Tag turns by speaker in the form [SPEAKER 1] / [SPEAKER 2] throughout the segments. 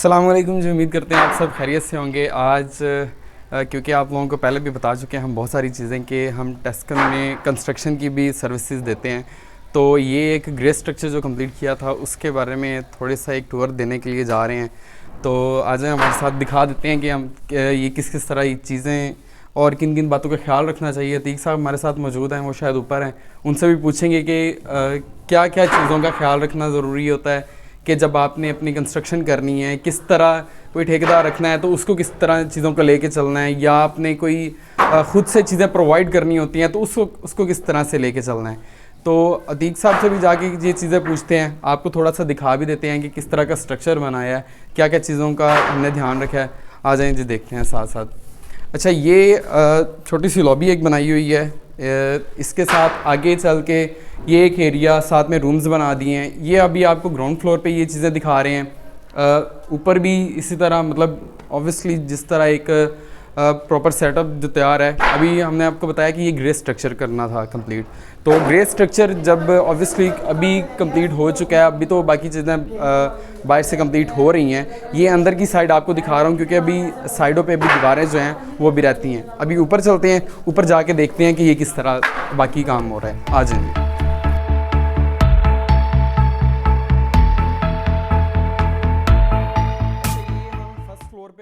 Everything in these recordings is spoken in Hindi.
[SPEAKER 1] अस्सलाम वालेकुम जी। उम्मीद करते हैं आप सब खैरियत से होंगे। आज क्योंकि आप लोगों को पहले भी बता चुके हैं हम बहुत सारी चीज़ें कि हम टेस्कन में कंस्ट्रक्शन की भी सर्विसेज देते हैं, तो ये एक ग्रे स्ट्रक्चर जो कंप्लीट किया था उसके बारे में थोड़ा सा एक टूर देने के लिए जा रहे हैं। तो आज हमारे साथ दिखा देते हैं कि हम ये किस किस तरह की चीज़ें और किन किन बातों का ख्याल रखना चाहिए। अतीक साहब हमारे साथ मौजूद हैं, वो शायद ऊपर हैं, उनसे भी पूछेंगे कि क्या क्या चीज़ों का ख्याल रखना ज़रूरी होता है कि जब आपने अपनी कंस्ट्रक्शन करनी है, किस तरह कोई ठेकेदार रखना है तो उसको किस तरह चीज़ों को लेके चलना है, या आपने कोई ख़ुद से चीज़ें प्रोवाइड करनी होती हैं तो उसको किस तरह से लेके चलना है। तो अतीक साहब से भी जाके ये चीज़ें पूछते हैं, आपको थोड़ा सा दिखा भी देते हैं कि किस तरह का स्ट्रक्चर बनाया है, क्या क्या चीज़ों का हमने ध्यान रखा है। आ जाएँ जी, देखते हैं साथ साथ। अच्छा, ये छोटी सी लॉबी एक बनाई हुई है, इसके साथ आगे चल के ये एक एरिया साथ में रूम्स बना दिए हैं। ये अभी आपको ग्राउंड फ्लोर पे ये चीज़ें दिखा रहे हैं। ऊपर भी इसी तरह, मतलब ऑब्वियसली जिस तरह एक प्रॉपर सेटअप जो तैयार है। अभी हमने आपको बताया कि ये ग्रे स्ट्रक्चर करना था कंप्लीट, तो ग्रे स्ट्रक्चर जब ऑब्वियसली अभी कंप्लीट हो चुका है, अभी तो बाकी चीज़ें बाहर से कंप्लीट हो रही हैं। ये अंदर की साइड आपको दिखा रहा हूँ क्योंकि अभी साइडों पे भी दीवारें जो हैं वो भी रहती हैं। अभी ऊपर चलते हैं, ऊपर जाके देखते हैं कि ये किस तरह बाकी काम हो रहा है। आ जाएंगे।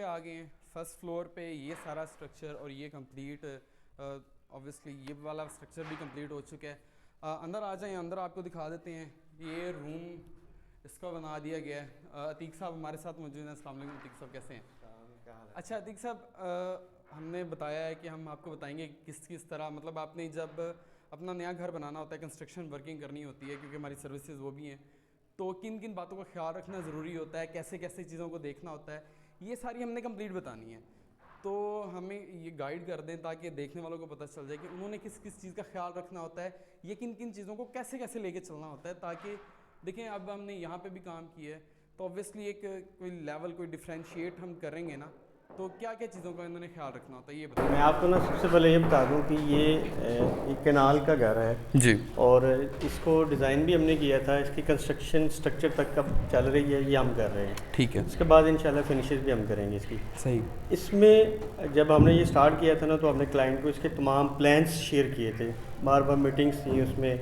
[SPEAKER 1] आ गए हैं फर्स्ट फ्लोर पे। ये सारा स्ट्रक्चर और ये कंप्लीट, ऑब्वियसली ये वाला स्ट्रक्चर भी कंप्लीट हो चुका है। अंदर आ जाएं, अंदर आपको दिखा देते हैं। ये रूम इसका बना दिया गया है। अतीक साहब हमारे साथ मौजूद हैं। अस्सलाम वालेकुम अतीक साहब, कैसे हैं? अच्छा अतीक साहब, हमने बताया है कि हम आपको बताएंगे किस किस तरह, मतलब आपने जब अपना नया घर बनाना होता है, कंस्ट्रक्शन वर्किंग करनी होती है, क्योंकि हमारी सर्विसेज वो भी हैं, तो किन किन बातों का ख्याल रखना ज़रूरी होता है, कैसे कैसे चीज़ों को देखना होता है, ये सारी हमने कंप्लीट बतानी है। तो हमें ये गाइड कर दें ताकि देखने वालों को पता चल जाए कि उन्होंने किस किस चीज़ का ख्याल रखना होता है, ये किन किन चीज़ों को कैसे कैसे लेके चलना होता है। ताकि देखें, अब हमने यहाँ पे भी काम किया है तो ऑब्वियसली एक कोई लेवल, कोई डिफ्रेंशिएट हम करेंगे ना, तो क्या क्या चीज़ों का इन्होंने ख्याल रखना होता है ये बताएं।
[SPEAKER 2] मैं आपको ना सबसे पहले ये बता दूं कि ये एक कैनाल का घर है
[SPEAKER 1] जी,
[SPEAKER 2] और इसको डिज़ाइन भी हमने किया था। इसकी कंस्ट्रक्शन स्ट्रक्चर तक कब चल रही है ये हम कर रहे हैं।
[SPEAKER 1] ठीक है,
[SPEAKER 2] उसके बाद इंशाल्लाह फिनिशेस भी हम करेंगे इसकी।
[SPEAKER 1] सही।
[SPEAKER 2] इसमें जब हमने ये स्टार्ट किया था ना, तो हमने क्लाइंट को इसके तमाम प्लान्स शेयर किए थे। बार बार मीटिंग्स थी, उसमें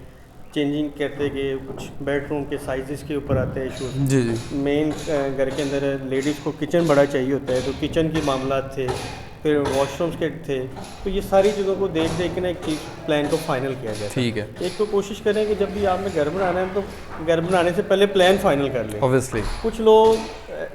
[SPEAKER 2] चेंजिंग करते गए। कुछ बेडरूम के साइज़ के ऊपर आते हैं इशूज़।
[SPEAKER 1] जी जी,
[SPEAKER 2] मेन घर के अंदर लेडीज़ को किचन बड़ा चाहिए होता है, तो किचन के मामला थे, फिर वॉशरूम्स के थे। तो ये सारी चीज़ों को देख देख के ना एक चीज़ प्लान को फाइनल किया जाए।
[SPEAKER 1] ठीक है।
[SPEAKER 2] एक तो कोशिश करें कि जब भी आपने घर बनाना है तो घर बनाने से पहले प्लान फाइनल कर लें।
[SPEAKER 1] ऑब्वियसली
[SPEAKER 2] कुछ लोग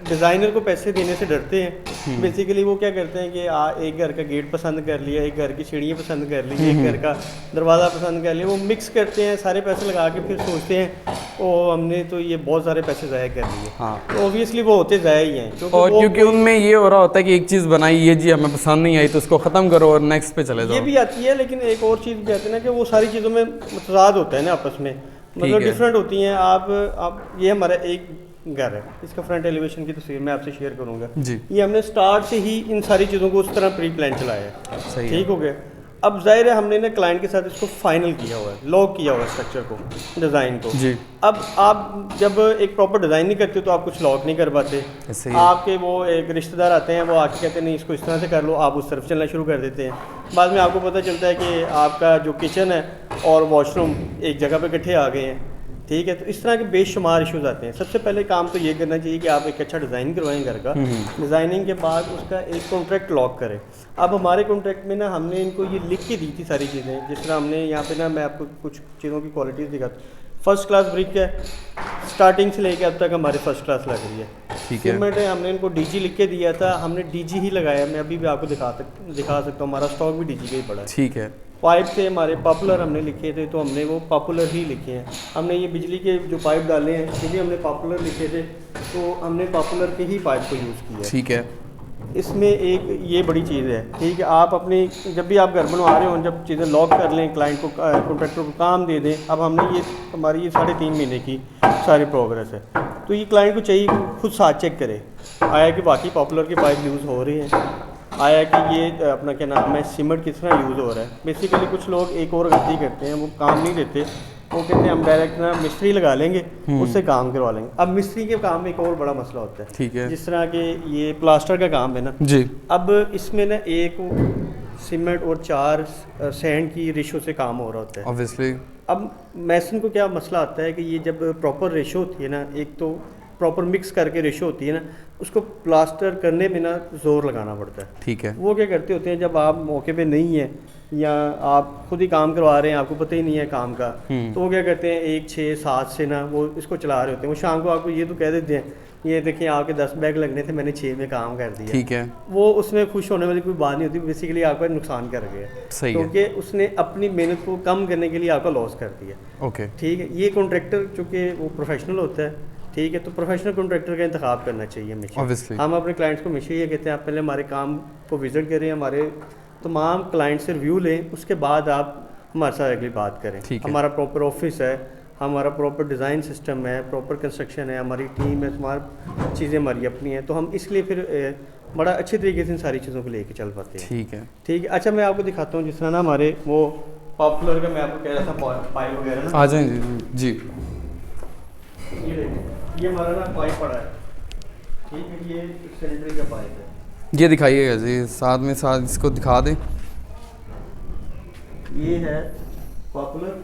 [SPEAKER 2] डिज़ाइनर को पैसे देने से डरते हैं। बेसिकली वो क्या करते हैं कि एक घर का गेट पसंद कर लिया, एक घर की सीढ़ियाँ पसंद कर ली, एक घर का दरवाज़ा पसंद कर लिया, वो मिक्स करते हैं सारे पैसे लगा के, फिर सोचते हैं ओ हमने तो ये बहुत सारे पैसे ज़ाया कर लिए।
[SPEAKER 1] हाँ,
[SPEAKER 2] तो ऑब्वियसली वो होते ज़ाया ही हैं,
[SPEAKER 1] और क्योंकि उनमें ये हो रहा होता है कि एक चीज़ बनाई, ये जी हमें पसंद नहीं आई तो उसको ख़त्म करो और नेक्स्ट पे चले जाओ।
[SPEAKER 2] ये भी आती है, लेकिन एक और चीज़ भी आती है ना कि वो सारी चीज़ों में मतजाद होता है ना आपस में, मतलब डिफरेंट होती हैं। आप ये हमारा एक घर है, इसका फ्रंट एलिवेशन की तस्वीर मैं आपसे शेयर करूंगा
[SPEAKER 1] जी।
[SPEAKER 2] ये हमने स्टार्ट से ही इन सारी चीज़ों को उस तरह प्री प्लान चलाया है।
[SPEAKER 1] सही
[SPEAKER 2] ठीक हो गया। अब जाहिर है हमने ना क्लाइंट के साथ इसको फाइनल किया हुआ है, लॉक किया हुआ है स्ट्रक्चर को, डिज़ाइन को
[SPEAKER 1] जी।
[SPEAKER 2] अब आप जब एक प्रॉपर डिज़ाइन नहीं करते तो आप कुछ लॉक नहीं कर पाते। आपके वो एक रिश्तेदार आते हैं, वो आके कहते हैं नहीं इसको इस तरह से कर लो, आप उस तरफ चलना शुरू कर देते हैं। बाद में आपको पता चलता है कि आपका जो किचन है और वॉशरूम एक जगह पे इकट्ठे आ गए हैं। ठीक है, तो इस तरह के बेशुमार इश्यूज आते हैं। सबसे पहले काम तो ये करना चाहिए कि आप एक अच्छा डिज़ाइन करवाएं घर का। डिज़ाइनिंग के बाद उसका एक कॉन्ट्रैक्ट लॉक करें। अब हमारे कॉन्ट्रैक्ट में ना हमने इनको ये लिख के दी थी सारी चीज़ें। जिस तरह हमने यहाँ पे ना, मैं आपको कुछ चीज़ों की क्वालिटीज़ दिखाता हूँ। फर्स्ट क्लास ब्रिक है, स्टार्टिंग से लेकर अब तक हमारे फर्स्ट क्लास लग रही है।
[SPEAKER 1] ठीक है।
[SPEAKER 2] सीमेंट है, हमने इनको डीजी लिख के दिया था, हमने डीजी ही लगाया। मैं अभी भी आपको दिखा सकता हूँ, हमारा स्टॉक भी डीजी का ही पड़ा है।
[SPEAKER 1] ठीक है।
[SPEAKER 2] पाइप थे हमारे पॉपुलर हमने लिखे थे, तो हमने वो पॉपुलर ही लिखे हैं। हमने ये बिजली के जो पाइप डाले हैं ये भी हमने पॉपुलर लिखे थे, तो हमने पॉपुलर के ही पाइप को यूज़ किया।
[SPEAKER 1] ठीक है।
[SPEAKER 2] इसमें एक ये बड़ी चीज़ है। ठीक है, आप अपनी जब भी आप घर बनवा रहे हो, जब चीज़ें लॉक कर लें, क्लाइंट को कॉन्ट्रैक्टर को काम दे दें। अब हमने ये हमारी ये 3.5 महीने की सारी प्रोग्रेस है, तो ये क्लाइंट को चाहिए खुद साथ चेक करे आया कि वाकई पॉपुलर के पाइप यूज़ हो रहे हैं, आया कि ये अपना क्या नाम है सीमेंट किस तरह यूज़ हो रहा है। बेसिकली कुछ लोग एक और गलती करते हैं, वो काम नहीं देते वो कहते हैं हम डायरेक्ट ना मिस्त्री लगा लेंगे, उससे काम करवा लेंगे। अब मिस्त्री के काम में एक और बड़ा मसला होता है,
[SPEAKER 1] ठीक है,
[SPEAKER 2] जिस तरह के ये प्लास्टर का काम है ना
[SPEAKER 1] जी,
[SPEAKER 2] अब इसमें ना एक सीमेंट और 4 सैंड की रेशो से काम हो रहा होता है
[SPEAKER 1] ऑब्वियसली।
[SPEAKER 2] अब मैसन को क्या मसला आता है कि ये जब प्रॉपर रेशो होती है ना, एक तो प्रॉपर मिक्स करके रेशो होती है ना, उसको प्लास्टर करने में ना जोर लगाना पड़ता है,
[SPEAKER 1] ठीक है,
[SPEAKER 2] वो क्या करते होते हैं जब आप मौके पे नहीं है या आप खुद ही काम करवा रहे हैं, आपको पता ही नहीं है काम का, तो वो क्या करते हैं 1, 6, 7 से ना वो इसको चला रहे होते हैं। वो शाम को आपको ये तो कह देते हैं ये देखिए आपके 10 बैग लगने थे, मैंने 6 में काम कर दिया,
[SPEAKER 1] ठीक है,
[SPEAKER 2] वो उसमें खुश होने वाली कोई बात नहीं होती, बेसिकली आपका नुकसान कर गया,
[SPEAKER 1] सही है,
[SPEAKER 2] क्योंकि उसने अपनी मेहनत को कम करने के लिए आपका लॉस कर दिया।
[SPEAKER 1] ओके,
[SPEAKER 2] ठीक है, ये कॉन्ट्रैक्टर चूँकि वो प्रोफेशनल होता है, ठीक है, तो प्रोफेशनल कॉन्ट्रैक्टर का इंतखाब करना चाहिए हमेशा।
[SPEAKER 1] ऑब्वियसली
[SPEAKER 2] हम अपने क्लाइंट्स को हमेशा ये कहते हैं आप पहले हमारे काम को विजिट करें, हमारे तमाम क्लाइंट से रिव्यू लें, उसके बाद आप हमारे साथ अगली बात करें। हमारा प्रॉपर ऑफिस है, हमारा प्रॉपर डिज़ाइन सिस्टम है, प्रॉपर कंस्ट्रक्शन है, हमारी टीम है, हमारी चीज़ें हमारी अपनी हैं, तो हम इसलिए फिर बड़ा अच्छे तरीके से इन सारी चीज़ों को लेके चल पाते हैं।
[SPEAKER 1] ठीक है,
[SPEAKER 2] ठीक है। अच्छा, मैं आपको दिखाता हूँ जिस तरह ना हमारे वो पॉपुलर का मैं आपको कह रहा था पाइप वगैरह ना,
[SPEAKER 1] आ जाएं जी,
[SPEAKER 2] ये देखिए, ये हमारा ना पाइप पड़ा है, ठीक है, ये सैनिटरी का पाइप है,
[SPEAKER 1] ये दिखाइएगा जी, साथ में साथ इसको दिखा दें।
[SPEAKER 2] ये है पॉपुलर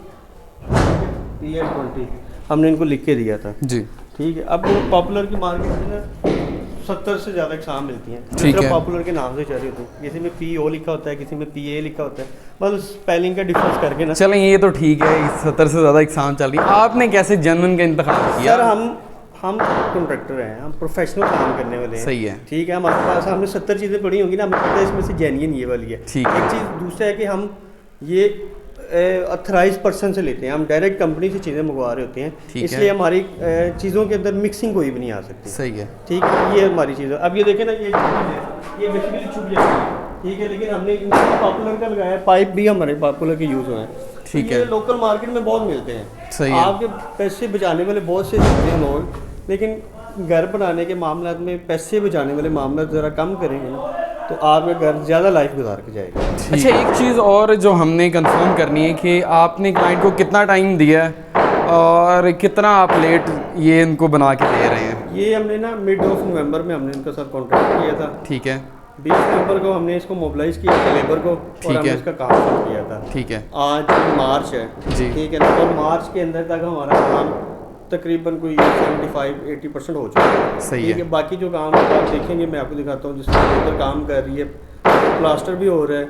[SPEAKER 2] PL20, हमने इनको लिख के दिया था
[SPEAKER 1] जी,
[SPEAKER 2] ठीक है। अब वो पॉपुलर की मार्केट में ना 70 से ज़्यादा एग्जाम मिलती हैं,
[SPEAKER 1] ठीक है,
[SPEAKER 2] पॉपुलर के नाम से चल रही होती है, किसी में PO लिखा होता है, किसी में PA लिखा होता है, बस स्पेलिंग का डिफरेंस करके ना।
[SPEAKER 1] चलें ये तो ठीक है, 70 से ज़्यादा एग्जाम चल रही है, आपने कैसे जेन्युइन का इंतखाब किया?
[SPEAKER 2] सर हम कॉन्ट्रैक्टर हैं, हम प्रोफेशनल काम करने वाले हैं,
[SPEAKER 1] सही है,
[SPEAKER 2] ठीक है। हमारे पास हमने 70 चीज़ें पढ़ी होंगी ना, हमें पता है इसमें से जेन्युइन ये वाली है,
[SPEAKER 1] ठीक है।
[SPEAKER 2] एक चीज़ दूसरा है कि हम ये ऑथराइज पर्सन से लेते हैं, हम डायरेक्ट कंपनी से चीज़ें मंगवा रहे होते हैं, इसलिए हमारी चीज़ों के अंदर मिक्सिंग कोई भी नहीं आ सकती।
[SPEAKER 1] सही है,
[SPEAKER 2] ठीक है, ये हमारी चीज़ है। अब ये देखें ना, ये बेसिकली चुप जाएगी, ठीक है, लेकिन हमने पॉपुलर का लगाया है, पाइप भी हमारे पॉपुलर के यूज़ हुए हैं,
[SPEAKER 1] ठीक है,
[SPEAKER 2] ये लोकल मार्केट में बहुत मिलते हैं,
[SPEAKER 1] सही है,
[SPEAKER 2] आपके पैसे बचाने वाले बहुत से होते हैं लोग, लेकिन घर बनाने के मामला में पैसे बचाने वाले मामला ज़रा कम करेंगे ना, तो आपका घर ज़्यादा लाइफ गुजार के जाएगा।
[SPEAKER 1] अच्छा, एक चीज़ और जो हमने कंफर्म करनी है कि आपने क्लाइंट को कितना टाइम दिया है और कितना आप लेट ये इनको बना के दे रहे हैं?
[SPEAKER 2] ये हमने ना मिड ऑफ नवंबर में हमने इनके साथ कॉन्ट्रैक्ट किया था,
[SPEAKER 1] ठीक है,
[SPEAKER 2] 20 नवंबर को हमने इसको मोबिलाइज किया था लेबर को, और हमने इसका काम शुरू किया था,
[SPEAKER 1] ठीक है,
[SPEAKER 2] आज मार्च है
[SPEAKER 1] जी,
[SPEAKER 2] ठीक है ना, और मार्च के अंदर तक हमारा काम तकरीबन कोई 75-80% हो चुका है,
[SPEAKER 1] सही है।
[SPEAKER 2] बाकी जो काम आप देखेंगे मैं आपको दिखाता हूँ, जिसमें लेबर काम कर रही है, प्लास्टर भी हो रहा है,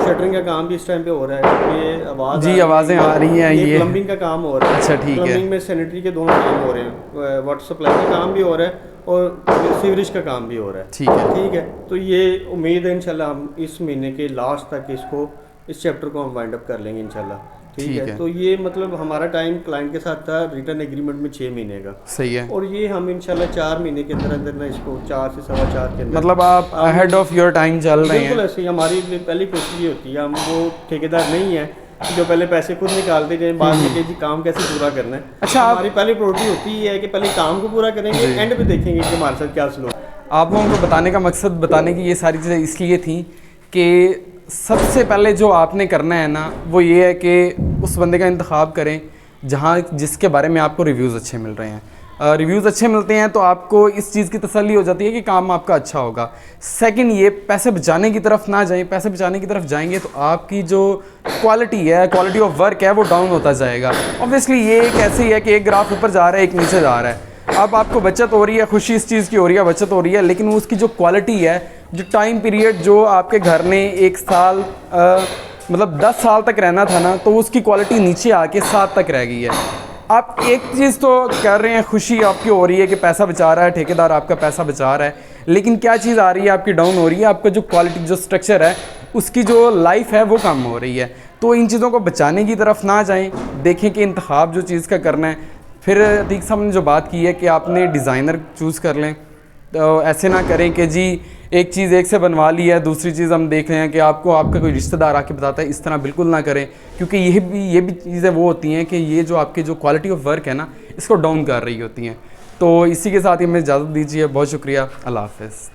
[SPEAKER 2] शटरिंग का काम भी इस टाइम पे हो रहा है, ये आवाज़
[SPEAKER 1] जी आवाज़ें आ रही हैं, ये
[SPEAKER 2] प्लम्बिंग का काम हो रहा है,
[SPEAKER 1] अच्छा ठीक है,
[SPEAKER 2] प्लम्बिंग में सैनिटरी के दोनों काम हो रहे हैं, वाटर सप्लाई का काम भी हो रहा है और सीवरेज का काम भी हो रहा है, ठीक है। तो ये उम्मीद है इंशाल्लाह हम इस महीने के लास्ट तक इसको इस चैप्टर को हम वाइंड अप कर लेंगे इंशाल्लाह, ठीक है। तो ये मतलब हमारा टाइम क्लाइंट के साथ था रिटर्न एग्रीमेंट में 6 महीने का,
[SPEAKER 1] सही है,
[SPEAKER 2] और ये हम इंशाल्लाह 4 महीने के अंदर अंदर ना इसको 4 से 4.25 के अंदर,
[SPEAKER 1] मतलब आप अहेड ऑफ योर टाइम चल रहे हैं।
[SPEAKER 2] बिल्कुल ऐसे ही हमारी पहली कोशिश ये होती है, हम वो ठेकेदार नहीं है जो पहले पैसे खुद निकालते जाए बाद में कि जी काम कैसे पूरा करना है।
[SPEAKER 1] अच्छा,
[SPEAKER 2] हमारी पहली प्रायोरिटी होती है कि पहले काम को पूरा करेंगे, एंड पे देखेंगे कि हमारे साथ क्या सलूक।
[SPEAKER 1] आप लोगों को बताने का मकसद बताने की ये सारी चीज़ें इसलिए थी कि सबसे पहले जो आपने करना है ना वो ये है कि उस बंदे का इंतखाब करें जहाँ जिसके बारे में आपको रिव्यूज़ अच्छे मिल रहे हैं। रिव्यूज़ अच्छे मिलते हैं तो आपको इस चीज़ की तसल्ली हो जाती है कि काम आपका अच्छा होगा। सेकंड, ये पैसे बचाने की तरफ ना जाएं। पैसे बचाने की तरफ जाएंगे तो आपकी जो क्वालिटी है, क्वालिटी ऑफ वर्क है, वो डाउन होता जाएगा। ऑब्वियसली ये एक ऐसे ही है कि एक ग्राफ ऊपर जा रहा है, एक नीचे जा रहा है। अब आपको बचत हो रही है, खुशी इस चीज़ की हो रही है, बचत हो रही है, लेकिन उसकी जो क्वालिटी है, जो टाइम पीरियड जो आपके घर ने 1 साल मतलब 10 साल तक रहना था ना, तो उसकी क्वालिटी नीचे आके 7 तक रह गई है। आप एक चीज़ तो कर रहे हैं, खुशी आपकी हो रही है कि पैसा बचा रहा है, ठेकेदार आपका पैसा बचा रहा है, लेकिन क्या चीज़ आ रही है आपकी डाउन हो रही है, आपका जो क्वालिटी जो स्ट्रक्चर है उसकी जो लाइफ है वो कम हो रही है। तो इन चीज़ों को बचाने की तरफ ना जाएं, देखें कि इंतखाब जो चीज़ का करना है। फिर अतीक साहब ने जो बात की है कि आपने डिज़ाइनर चूज़ कर लें, तो ऐसे ना करें कि जी एक चीज़ एक से बनवा ली है, दूसरी चीज़ हम देख रहे हैं कि आपको आपका कोई रिश्तेदार आके बताता है, इस तरह बिल्कुल ना करें, क्योंकि ये भी चीज़ें वो होती हैं कि ये जो आपके जो क्वालिटी ऑफ वर्क है ना, इसको डाउन कर रही होती हैं। तो इसी के साथ ही हमें इजाज़त दीजिए। बहुत शुक्रिया, अल्लाह हाफ़िज़।